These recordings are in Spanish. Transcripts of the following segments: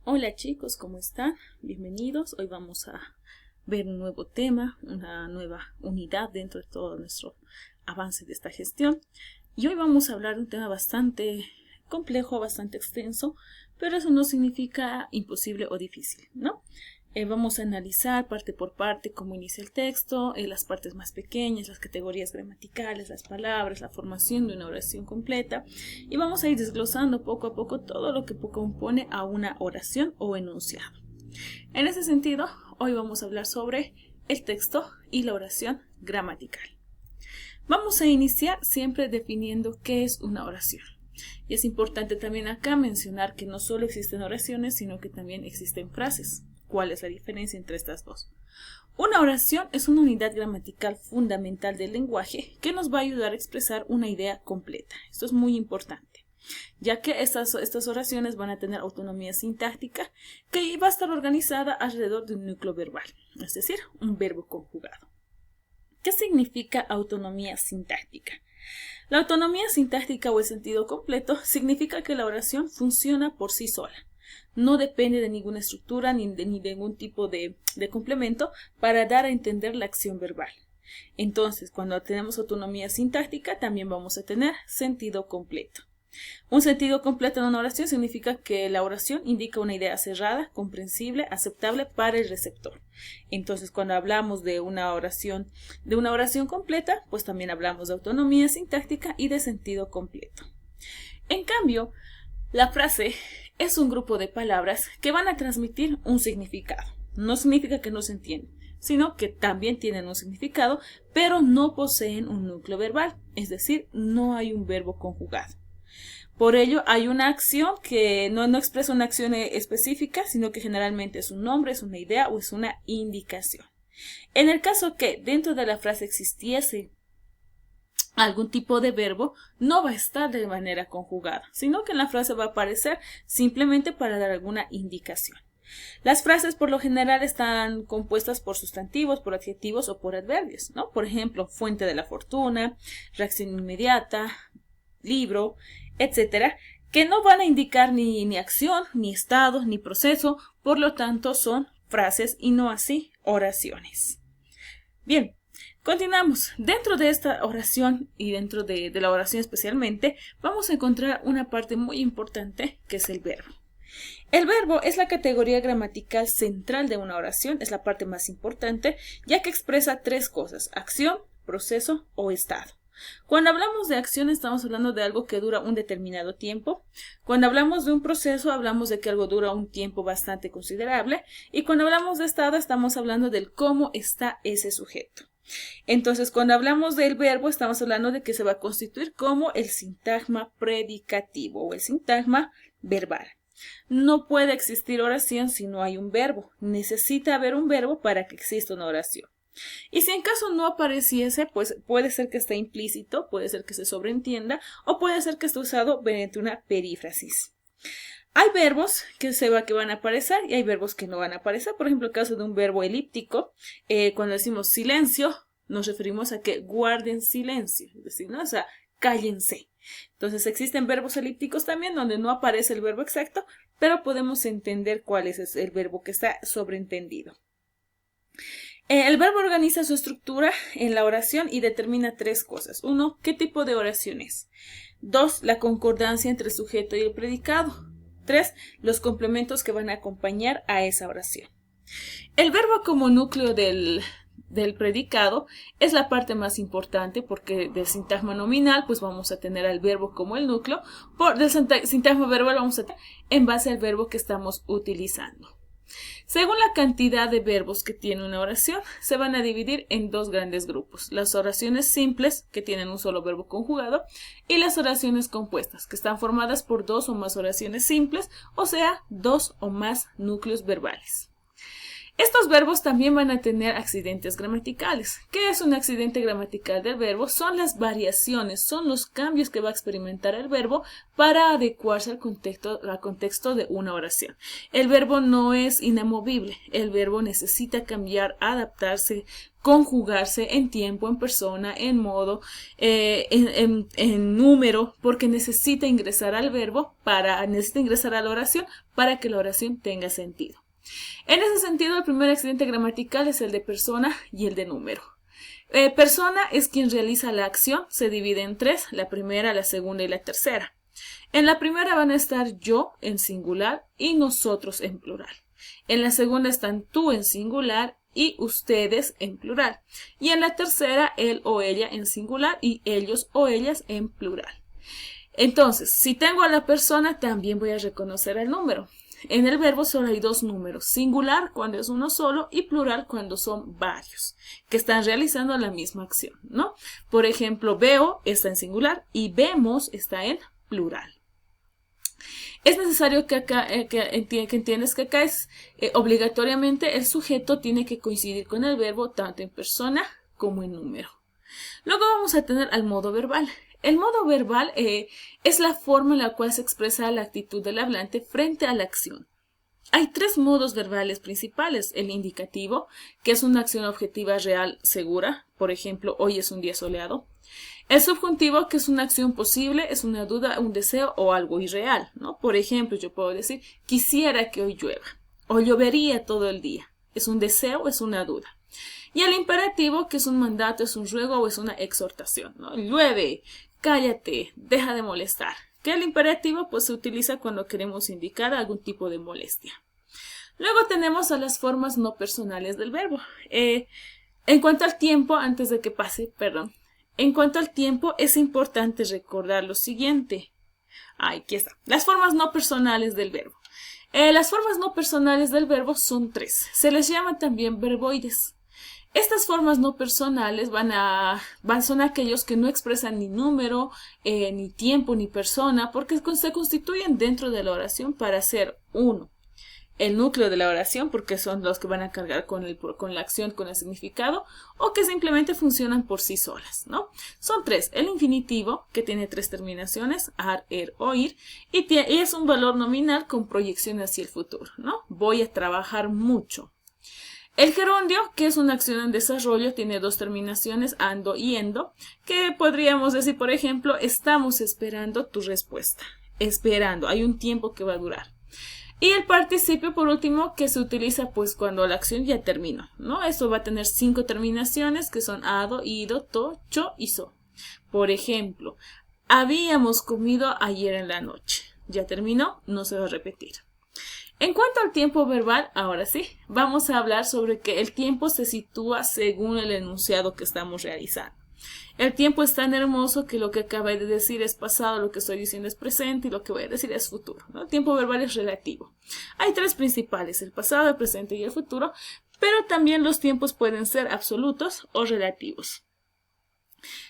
Hola chicos, ¿cómo están? Bienvenidos. Hoy vamos a ver un nuevo tema, una nueva unidad dentro de todo nuestro avance de esta gestión. Y hoy vamos a hablar de un tema bastante complejo, bastante extenso, pero eso no significa imposible o difícil, ¿no? Vamos a analizar parte por parte cómo inicia el texto, las partes más pequeñas, las categorías gramaticales, las palabras, la formación de una oración completa, y vamos a ir desglosando poco a poco todo lo que compone a una oración o enunciado. En ese sentido, hoy vamos a hablar sobre el texto y la oración gramatical. Vamos a iniciar siempre definiendo qué es una oración. Y es importante también acá mencionar que no solo existen oraciones, sino que también existen frases. ¿Cuál es la diferencia entre estas dos? Una oración es una unidad gramatical fundamental del lenguaje que nos va a ayudar a expresar una idea completa. Esto es muy importante, ya que estas oraciones van a tener autonomía sintáctica que va a estar organizada alrededor de un núcleo verbal, es decir, un verbo conjugado. ¿Qué significa autonomía sintáctica? La autonomía sintáctica o el sentido completo significa que la oración funciona por sí sola. No depende de ninguna estructura ni de ningún tipo de complemento para dar a entender la acción verbal. Entonces, cuando tenemos autonomía sintáctica, también vamos a tener sentido completo. Un sentido completo en una oración significa que la oración indica una idea cerrada, comprensible, aceptable para el receptor. Entonces, cuando hablamos de una oración completa, pues también hablamos de autonomía sintáctica y de sentido completo. En cambio, la frase es un grupo de palabras que van a transmitir un significado. No significa que no se entienden, sino que también tienen un significado, pero no poseen un núcleo verbal, es decir, no hay un verbo conjugado. Por ello, hay una acción que no expresa una acción específica, sino que generalmente es un nombre, es una idea o es una indicación. En el caso que dentro de la frase existiese algún tipo de verbo, no va a estar de manera conjugada, sino que en la frase va a aparecer simplemente para dar alguna indicación. Las frases por lo general están compuestas por sustantivos, por adjetivos o por adverbios, ¿no? Por ejemplo, fuente de la fortuna, reacción inmediata, libro, etcétera, que no van a indicar ni acción, ni estado, ni proceso, por lo tanto son frases y no así oraciones. Bien. Continuamos. Dentro de esta oración y dentro de la oración especialmente, vamos a encontrar una parte muy importante que es el verbo. El verbo es la categoría gramatical central de una oración, es la parte más importante, ya que expresa tres cosas: acción, proceso o estado. Cuando hablamos de acción estamos hablando de algo que dura un determinado tiempo. Cuando hablamos de un proceso hablamos de que algo dura un tiempo bastante considerable. Y cuando hablamos de estado estamos hablando del cómo está ese sujeto. Entonces, cuando hablamos del verbo, estamos hablando de que se va a constituir como el sintagma predicativo o el sintagma verbal. No puede existir oración si no hay un verbo. Necesita haber un verbo para que exista una oración. Y si en caso no apareciese, pues puede ser que esté implícito, puede ser que se sobreentienda o puede ser que esté usado mediante una perífrasis. Hay verbos que van a aparecer y hay verbos que no van a aparecer. Por ejemplo, el caso de un verbo elíptico, cuando decimos silencio, nos referimos a que guarden silencio, es decir, ¿no? O sea, cállense. Entonces existen verbos elípticos también donde no aparece el verbo exacto, pero podemos entender cuál es el verbo que está sobreentendido. El verbo organiza su estructura en la oración y determina tres cosas. 1. ¿Qué tipo de oración es? 2. La concordancia entre el sujeto y el predicado. 3. Los complementos que van a acompañar a esa oración. El verbo como núcleo del predicado es la parte más importante porque del sintagma nominal pues vamos a tener al verbo como el núcleo. Del sintagma verbal vamos a tener en base al verbo que estamos utilizando. Según la cantidad de verbos que tiene una oración, se van a dividir en dos grandes grupos: las oraciones simples, que tienen un solo verbo conjugado, y las oraciones compuestas, que están formadas por dos o más oraciones simples, o sea, dos o más núcleos verbales. Estos verbos también van a tener accidentes gramaticales. ¿Qué es un accidente gramatical del verbo? Son las variaciones, son los cambios que va a experimentar el verbo para adecuarse al contexto de una oración. El verbo no es inamovible, el verbo necesita cambiar, adaptarse, conjugarse en tiempo, en persona, en modo, en número, porque necesita ingresar al verbo, necesita ingresar a la oración para que la oración tenga sentido. En ese sentido, el primer accidente gramatical es el de persona y el de número. Persona es quien realiza la acción, se divide en tres, la primera, la segunda y la tercera. En la primera van a estar yo en singular y nosotros en plural. En la segunda están tú en singular y ustedes en plural. Y en la tercera, él o ella en singular y ellos o ellas en plural. Entonces, si tengo a la persona, también voy a reconocer el número. En el verbo solo hay dos números, singular cuando es uno solo y plural cuando son varios, que están realizando la misma acción, ¿no? Por ejemplo, veo está en singular y vemos está en plural. Es necesario que entiendas que acá es obligatoriamente el sujeto tiene que coincidir con el verbo tanto en persona como en número. Luego vamos a tener al modo verbal. El modo verbal es la forma en la cual se expresa la actitud del hablante frente a la acción. Hay tres modos verbales principales. El indicativo, que es una acción objetiva real segura. Por ejemplo, hoy es un día soleado. El subjuntivo, que es una acción posible, es una duda, un deseo o algo irreal, ¿no? Por ejemplo, yo puedo decir, quisiera que hoy llueva. O llovería todo el día. Es un deseo, es una duda. Y el imperativo, que es un mandato, es un ruego o es una exhortación, ¿no? Llueve, cállate, deja de molestar. Que el imperativo pues se utiliza cuando queremos indicar algún tipo de molestia. Luego tenemos a las formas no personales del verbo. En cuanto al tiempo, en cuanto al tiempo es importante recordar lo siguiente. Aquí está. Las formas no personales del verbo. Las formas no personales del verbo son tres. Se les llama también verboides. Estas formas no personales son aquellos que no expresan ni número, ni tiempo, ni persona, porque se constituyen dentro de la oración para ser uno. El núcleo de la oración, porque son los que van a cargar con la acción, con el significado, o que simplemente funcionan por sí solas, ¿no? Son tres. El infinitivo, que tiene tres terminaciones, ar, er, oír, y es un valor nominal con proyección hacia el futuro, ¿no? Voy a trabajar mucho. El gerundio, que es una acción en desarrollo, tiene dos terminaciones, ando y endo, que podríamos decir, por ejemplo, estamos esperando tu respuesta. Esperando, hay un tiempo que va a durar. Y el participio, por último, que se utiliza pues cuando la acción ya terminó, ¿no? Esto va a tener 5 terminaciones, que son ado, ido, to, cho y so. Por ejemplo, habíamos comido ayer en la noche. Ya terminó, no se va a repetir. En cuanto al tiempo verbal, ahora sí, vamos a hablar sobre que el tiempo se sitúa según el enunciado que estamos realizando. El tiempo es tan hermoso que lo que acabé de decir es pasado, lo que estoy diciendo es presente y lo que voy a decir es futuro, ¿no? El tiempo verbal es relativo. Hay tres principales, el pasado, el presente y el futuro, pero también los tiempos pueden ser absolutos o relativos.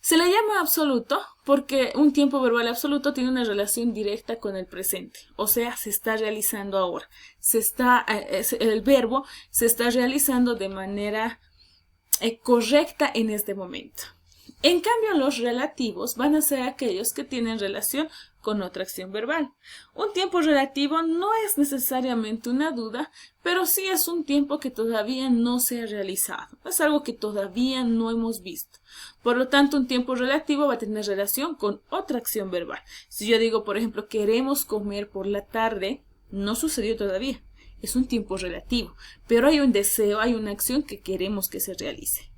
Se le llama absoluto porque un tiempo verbal absoluto tiene una relación directa con el presente, o sea, se está realizando ahora. El verbo se está realizando de manera correcta en este momento. En cambio, los relativos van a ser aquellos que tienen relación con otra acción verbal. Un tiempo relativo no es necesariamente una duda, pero sí es un tiempo que todavía no se ha realizado. Es algo que todavía no hemos visto. Por lo tanto, un tiempo relativo va a tener relación con otra acción verbal. Si yo digo, por ejemplo, queremos comer por la tarde, no sucedió todavía. Es un tiempo relativo, pero hay un deseo, hay una acción que queremos que se realice.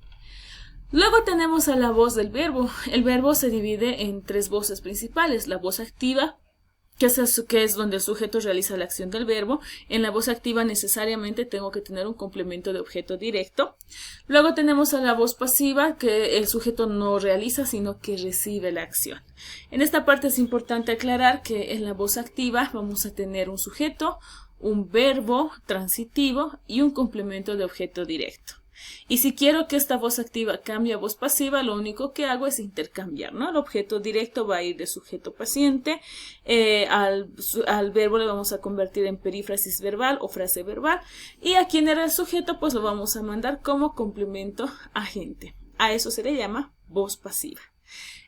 Luego tenemos a la voz del verbo. El verbo se divide en tres voces principales. La voz activa, que es donde el sujeto realiza la acción del verbo. En la voz activa necesariamente tengo que tener un complemento de objeto directo. Luego tenemos a la voz pasiva, que el sujeto no realiza, sino que recibe la acción. En esta parte es importante aclarar que en la voz activa vamos a tener un sujeto, un verbo transitivo y un complemento de objeto directo. Y si quiero que esta voz activa cambie a voz pasiva, lo único que hago es intercambiar, ¿no? El objeto directo va a ir de sujeto paciente, al verbo le vamos a convertir en perífrasis verbal o frase verbal, y a quien era el sujeto pues lo vamos a mandar como complemento agente. A eso se le llama voz pasiva.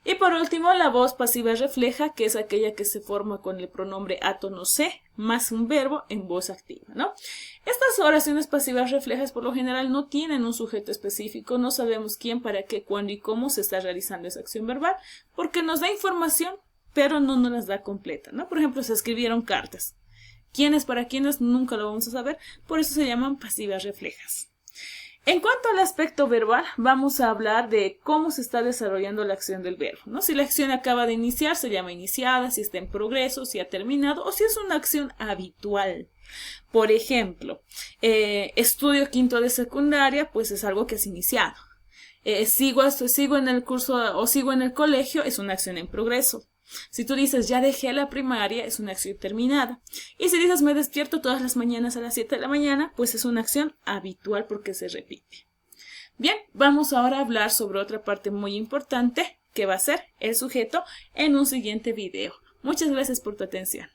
Y por último, la voz pasiva refleja, que es aquella que se forma con el pronombre átono se más un verbo en voz activa, ¿no? Estas oraciones pasivas reflejas por lo general no tienen un sujeto específico, no sabemos quién, para qué, cuándo y cómo se está realizando esa acción verbal, porque nos da información, pero no nos las da completa, ¿no? Por ejemplo, se escribieron cartas. ¿Quiénes para quiénes? Nunca lo vamos a saber, por eso se llaman pasivas reflejas. En cuanto al aspecto verbal, vamos a hablar de cómo se está desarrollando la acción del verbo, ¿no? Si la acción acaba de iniciar, se llama iniciada, si está en progreso, si ha terminado o si es una acción habitual. Por ejemplo, estudio quinto de secundaria, pues es algo que es iniciado. Sigo en el curso o sigo en el colegio, es una acción en progreso. Si tú dices ya dejé la primaria, es una acción terminada. Y si dices me despierto todas las mañanas a las 7 de la mañana, pues es una acción habitual porque se repite. Bien, vamos ahora a hablar sobre otra parte muy importante que va a ser el sujeto en un siguiente video. Muchas gracias por tu atención.